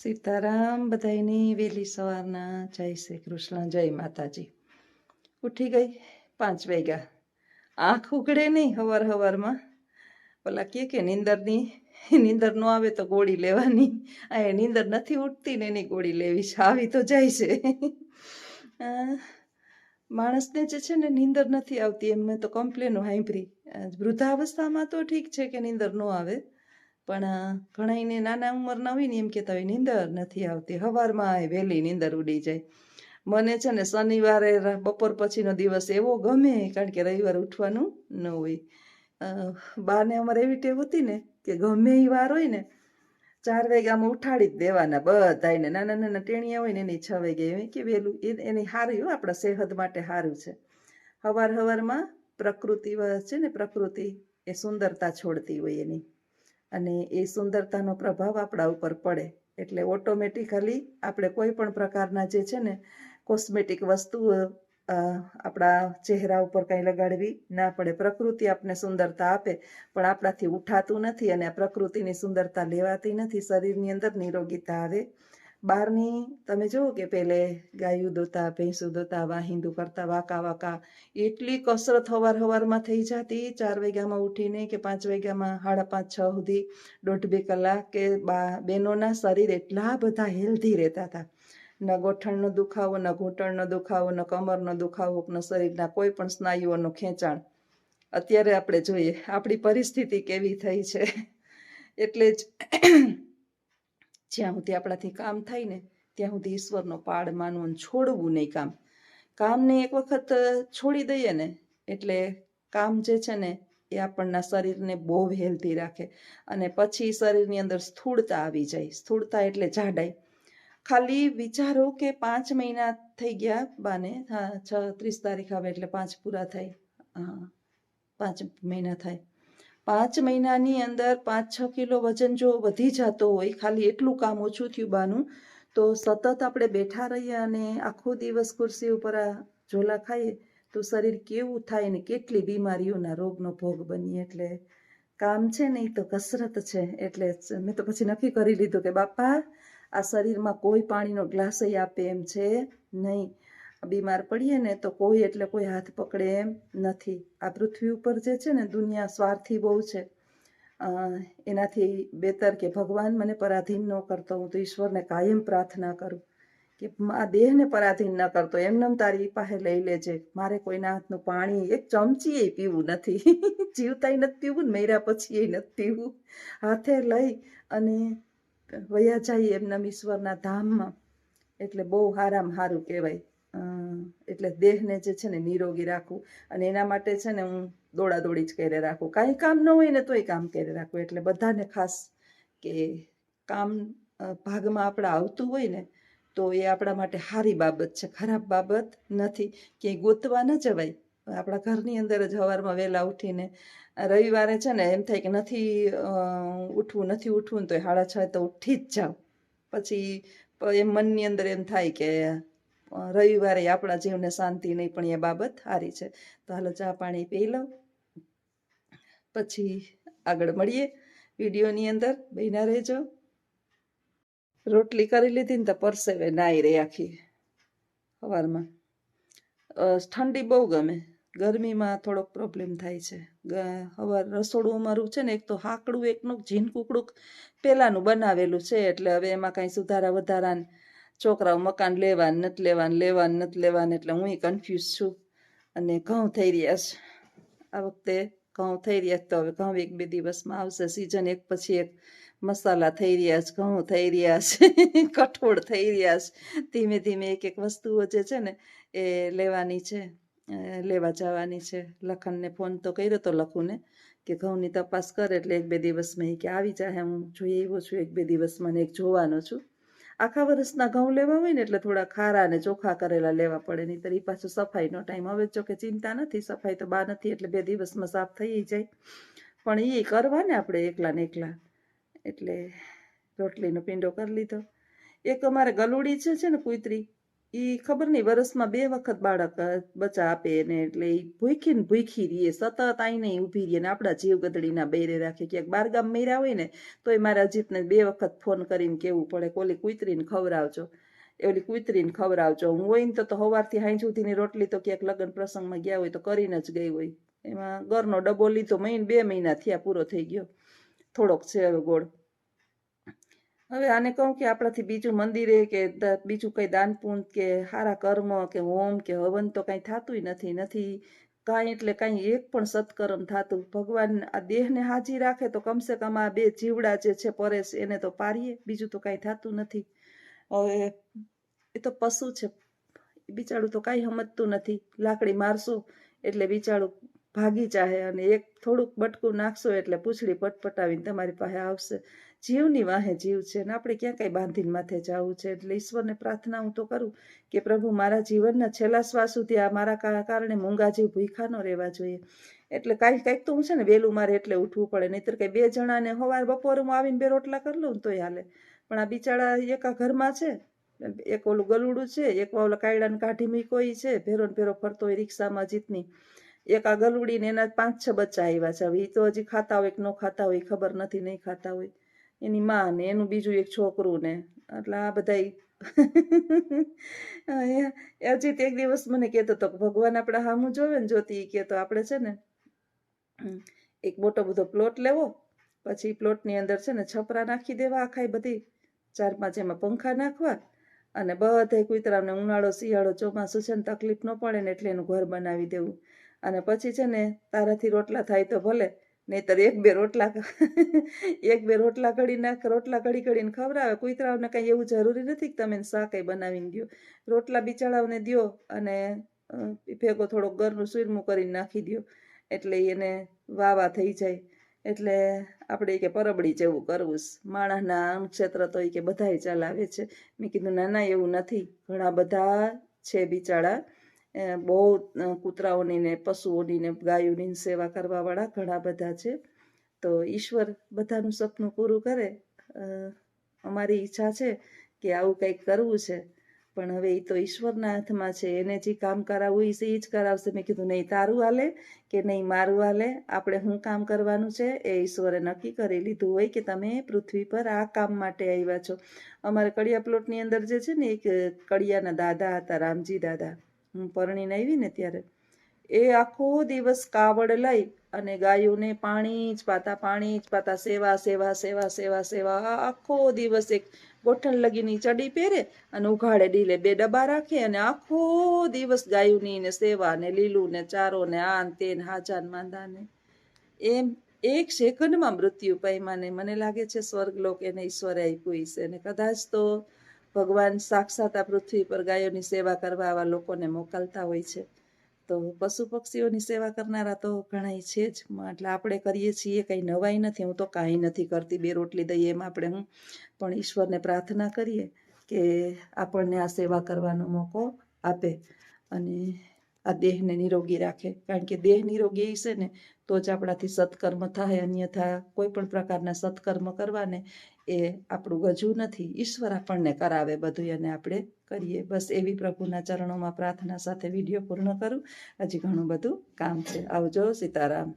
સીતારામ બધાયની વેલી સવારના જય શ્રી કૃષ્ણ જય માતાજી. ઉઠી ગઈ 5 વાગ્યા. આંખ ઉઘડે નહીં હવારમાં. પેલા કે નીંદર ન આવે તો ગોળી લેવાની. આ નીંદર નથી ઉઠતી ને એની ગોળી લેવી છે. આવી તો જાય છે. માણસને જે છે ને નીંદર નથી આવતી એમ મેં તો કમ્પ્લેનો સાંભળી. વૃદ્ધાવસ્થામાં તો ઠીક છે કે નીંદર ન આવે, પણ ઘણાને નાના ઉંમરના હોય ને એમ કહેતા હોય નીંદર નથી આવતી. સવારમાં વહેલી નીંદર ઉડી જાય. મને છે ને શનિવારે બપોર પછીનો દિવસ એવો ગમે, કારણ કે રવિવારે ઉઠવાનું ન હોય. બાને અમારે એવી ટેવ હતી ને કે ગમે એ વાર હોય ને 4 વાગ્યામાં ઉઠાડી જ દેવાના બધાને. નાના નાના ટેણિયા હોય ને એની 6 વાગે કે વહેલું એની સારું હોય, આપણા સેહત માટે સારું છે. સવારમાં પ્રકૃતિ છે ને, પ્રકૃતિ એ સુંદરતા છોડતી હોય એની, અને એ સુંદરતાનો પ્રભાવ આપણા ઉપર પડે એટલે ઓટોમેટિકલી આપણે કોઈ પણ પ્રકારના જે છે ને કોસ્મેટિક વસ્તુઓ આપણા ચહેરા ઉપર કંઈ લગાડવી ના પડે. પ્રકૃતિ આપણને સુંદરતા આપે, પણ આપણાથી ઉઠાતું નથી અને પ્રકૃતિની સુંદરતા લેવાતી નથી. શરીરની અંદર નિરોગીતા આવે. બહારની તમે જુઓ કે પહેલે ગાયું દોતા, ભેંસું દોતા, વાહિંદુ કરતા, વાંકા એટલી કસરત સવારમાં થઈ જતી. 4 વાગ્યામાં ઉઠીને કે 5 વાગ્યામાં, 5:30 6 સુધી 1.5-2 કલાક કે બહેનોના શરીર એટલા બધા હેલ્ધી રહેતા હતા. ન ગોઠણનો દુખાવો, ન ઘૂંટણનો દુખાવો, ન કમરનો દુખાવો, ન શરીરના કોઈ પણ સ્નાયુઓનું ખેંચાણ. અત્યારે આપણે જોઈએ આપણી પરિસ્થિતિ કેવી થઈ છે. એટલે જ જ્યાં સુધી આપણાથી કામ થાય ને ત્યાં સુધી ઈશ્વરનો પાડ માનવું, છોડવું નહીં. કામને એક વખત છોડી દઈએ ને એટલે કામ જે છે ને એ આપણના શરીરને બહુ હેલ્ધી રાખે. અને પછી શરીરની અંદર સ્થૂળતા આવી જાય. સ્થૂળતા એટલે જાડાઈ. ખાલી વિચારો કે 5 મહિના થઈ ગયા બાને. 30 તારીખ આવે એટલે 5 પૂરા થાય. 5 મહિના થાય. 5 મહિનાની અંદર 5-6 કિલો વજન જો વધી જતો હોય, ખાલી એટલું કામ ઓછું થયું બાનું, તો સતત આપણે બેઠા રહીએ અને આખો દિવસ ખુરશી ઉપર ઝોલા ખાઈએ તો શરીર કેવું થાય ને કેટલી બીમારીઓના રોગનો ભોગ બનીએ. એટલે કામ છે ને એ તો કસરત છે. એટલે મેં તો પછી નક્કી કરી લીધું કે બાપા આ શરીરમાં કોઈ પાણીનો ગ્લાસ આપે એમ છે નહીં. બીમાર પડીએ ને તો કોઈ એટલે કોઈ હાથ પકડે એમ નથી. આ પૃથ્વી ઉપર જે છે ને દુનિયા સ્વાર્થી બહુ છે. એનાથી બેતર કે ભગવાન મને પરાધીન ન કરતો. હું તો ઈશ્વરને કાયમ પ્રાર્થના કરું કે આ દેહને પરાધીન ન કરતો, એમનેમ તારી પાસે લઈ લેજે. મારે કોઈના હાથનું પાણી એક ચમચી પીવું નથી. જીવતાય નથી પીવું ને મર્યા પછી નથી પીવું. હાથે લઈ અને વયા જાય એમના ઈશ્વરના ધામમાં. એટલે બહુ સારામાં સારું કહેવાય. એટલે દેહને જે છે ને નિરોગી રાખવું, અને એના માટે છે ને હું દોડાદોડી જ કરે રાખું. કાંઈ કામ ન હોય ને તોય કામ કરે રાખું. એટલે બધાને ખાસ કે કામ ભાગમાં આપણા આવતું હોય ને તો એ આપણા માટે સારી બાબત છે, ખરાબ બાબત નથી. ક્યાંય ગોતવા ન જવાય. આપણા ઘરની અંદર જ સવારમાં વહેલા ઉઠીને, રવિવારે છે ને એમ થાય કે નથી ઉઠવું ને તો 6:30 તો ઉઠી જ જાવ. પછી એમ મનની અંદર એમ થાય કે રવિવારે આપણા જીવને શાંતિ નહીં, પણ એ બાબત સારી છે. તો હાલો ચા પાણી પી લઉં, પછી આગળ મળીએ વિડીયોની અંદર. બન્યા રહેજો. રોટલી કરી લીધી ને તો પરસેવે નાઈ રહી આખી સવારમાં. ઠંડી બહુ ગમે, ગરમીમાં થોડોક પ્રોબ્લેમ થાય છે. સવાર રસોડું અમારું છે ને એક તો હાકડું એકનું ઝીણકુકડું પહેલાંનું બનાવેલું છે. એટલે હવે એમાં કાંઈ સુધારા વધારા, છોકરાઓ મકાન લેવાનું નથી લેવાનું, એટલે હું કન્ફ્યુઝ છું. અને ઘઉં થઈ રહ્યા છે આ વખતે. ઘઉં થઈ રહ્યા તો હવે ઘઉં 1-2 દિવસમાં આવશે. સિઝન એક પછી એક મસાલા થઈ રહ્યા છે, ઘઉં થઈ રહ્યા છે, કઠોળ થઈ રહ્યા છે. ધીમે ધીમે એક વસ્તુઓ જે છે ને એ લેવાની છે, લેવા જવાની છે. લખનને ફોન તો કર્યો તો લખુને કે ઘઉંની તપાસ કરે એટલે 1-2 દિવસમાં કે આવી જાય. હું જોઈ આવ્યો છું 1-2 દિવસમાં ને એક જોવાનો છું. આખા વર્ષના ઘઉં લેવા હોય ને એટલે થોડા ખારા અને ચોખ્ખા કરેલા લેવા પડે, નહીં તો એ પાછું સફાઈનો ટાઈમ. હવે જો કે ચિંતા નથી, સફાઈ તો બા નથી એટલે 2 દિવસમાં સાફ થઈ જાય. પણ એ કરવા ને આપણે એકલા ને એકલા. એટલે રોટલીનો પીંડો કરી લીધો. એક અમારે ગલુડી છે ને કૂતરી, ખબર નહીં વરસમાં 2 વખત બાળક બચ્ચા આપે એને, એટલે ઈ ભૂખી ને ભૂખી રહીએ, સતત આઈને ઊભી રહીએ ને આપણા જીવ ગદડીના બૈરે રાખે. ક્યાંક બારગામ મર્યા હોય ને તોય મારા અજીતને 2 વખત ફોન કરીને કેવું પડે કે ઓલી કૂતરીને ખવડાવજો, ઓલી કૂતરીને ખવડાવજો. હું હોય ને તો સવારથી સાંજ સુધીની રોટલી તો ક્યાંક લગ્ન પ્રસંગમાં ગયા હોય તો કરીને જ ગઈ હોય. એમાં ઘરનો ડબ્બો લીધો 2 મહિના થયા, પૂરો થઈ ગયો, થોડોક છે હવે ગોળ. હવે આને કહું કે આપણાથી બીજું મંદિરે કે બીજું કંઈ દાન પુણ્ય કે સારા કર્મ કે હોમ કે હવન તો કાંઈ થતુંય નથી કાંઈ, એટલે કાંઈ એક પણ સત્કર્મ થતું. ભગવાન આ દેહને હાજી રાખે તો કમસે કમ આ 2 જીવડા જે છે પરેશ એને તો પારીએ, બીજું તો કાંઈ થતું નથી. હવે એ તો પશુ છે, બિચારું તો કાંઈ સમજતું નથી. લાકડી મારશો એટલે બિચારું ભાગી જાહે, અને એક થોડુંક બટકું નાખશો એટલે પૂંછડી પટપટાવીને તમારી પાસે આવશે. જીવની વાહે જીવ છે ને આપણે ક્યાં કાંઈ બાંધીને માથે જવું છે. એટલે ઈશ્વરને પ્રાર્થના હું તો કરું કે પ્રભુ મારા જીવનના છેલ્લા શ્વાસ સુધી આ મારા કારણે મૂંગા જીવ ભૂખ્યા ન રહેવા જોઈએ. એટલે કાંઈક તો હું છે ને વહેલું મારે એટલે ઉઠવું પડે, નહીંતર કંઈ 2 જણાને સવાર બપોરે હું આવીને 2 રોટલા કરી લઉં ને તોય હાલે. પણ આ બિચારા એકા ઘરમાં છે, એક ઓલું ગલુડું છે, એક ઓલા કાયડાને કાઢી મૂક્યો છે, ભેરો ને ભેરો ફરતો હોય રિક્ષામાં જીતની, એક આ ગલુડી ને એના 5-6 બચ્ચા આવ્યા છે. હવે એ તો હજી ખાતા હોય કે ન ખાતા હોય ખબર નથી, નહીં ખાતા હોય. એની માં ને એનું બીજું એક છોકરું ને, એટલે આ બધા અજીત એક દિવસ મને કહેતો હતો કે ભગવાન આપણે સામું જોવે ને જોતી, કે તો આપણે છે ને એક મોટો બધો પ્લોટ લેવો, પછી પ્લોટની અંદર છે ને છપરા નાખી દેવા, આખા બધી 4-5 એમાં પંખા નાખવા, અને બધા કૂતરાને ઉનાળો શિયાળો ચોમાસું છે ને તકલીફ ન પડે ને એટલે એનું ઘર બનાવી દેવું. અને પછી છે ને તારાથી રોટલા થાય તો ભલે, નહીતર 1-2 રોટલા ઘડીને ખવડાવે. કૂતરાઓને કાંઈ એવું જરૂરી નથી કે તમે શાક બનાવીને દો, રોટલા બિચારાઓને દો અને ભેગો થોડોક ઘરનું સુરમું કરીને નાખી દો એટલે એને વાવા થઈ જાય. એટલે આપણે કે પરબડી જેવું કરવું, માણસના ક્ષેત્ર તો કે બધાય ચલાવે છે. મેં કીધું ના એવું નથી, ઘણા બધા છે બિચારા બહુ કૂતરાઓની ને પશુઓની ને ગાયોની સેવા કરવાવાળા ઘણા બધા છે. તો ઈશ્વર બધાનું સપનું પૂરું કરે. અમારી ઈચ્છા છે કે આવું કંઈક કરવું છે, પણ હવે એ તો ઈશ્વરના હાથમાં છે, એને જે કામ કરાવવું એ જ કરાવશે. મેં કીધું નહીં તારું હાલે કે નહીં મારું હાલે, આપણે શું કામ કરવાનું છે એ ઈશ્વરે નક્કી કરી લીધું હોય કે તમે પૃથ્વી પર આ કામ માટે આવ્યા છો. અમારે કડિયા પ્લોટની અંદર જે છે ને એક કડિયાના દાદા હતા, રામજી દાદા, હું પરણીને આવી ને ત્યારે એ આખો દિવસ કાવડ લઈ અને ગાયોને પાણી જ પાતા, સેવા આખો દિવસ. એક ગોઠણ લગીની ચડી પહેરે અને ઉઘાડે ડીલે 2 ડબ્બા રાખે અને આખો દિવસ ગાયોની ને સેવા ને લીલું ને ચારો ને આન તેન હાજા ને માંદા ને, એમ 1 સેકન્ડમાં મૃત્યુ પામ્યા. ને મને લાગે છે સ્વર્ગલોક એને ઈશ્વરે આપ્યું છે, અને કદાચ તો ભગવાન સાક્ષાત આ પૃથ્વી પર ગાયોની સેવા કરવા આવા લોકોને મોકલતા હોય છે. તો પશુ પક્ષીઓની સેવા કરનારા તો ઘણા છે જ, એટલે આપણે કરીએ છીએ, કંઈ નવાઈ નથી. હું તો કાંઈ નથી કરતી, 2 રોટલી દઈએ એમ આપણે હું પણ ઈશ્વરને પ્રાર્થના કરીએ કે આપણને આ સેવા કરવાનો મોકો આપે અને આ દેહને નિરોગી રાખે. કારણ કે દેહ નિરોગી છે ને તો જ આપણાથી સત્કર્મ થાય, અન્યથા કોઈ પણ પ્રકારના સત્કર્મ કરવાને એ આપણું ગજું નથી. ઈશ્વર આપણને કરાવે બધું અને આપણે કરીએ. બસ એવી પ્રભુના ચરણોમાં પ્રાર્થના સાથે વિડીયો પૂર્ણ કરું. હજી ઘણું બધું કામ છે. આવજો. સીતારામ.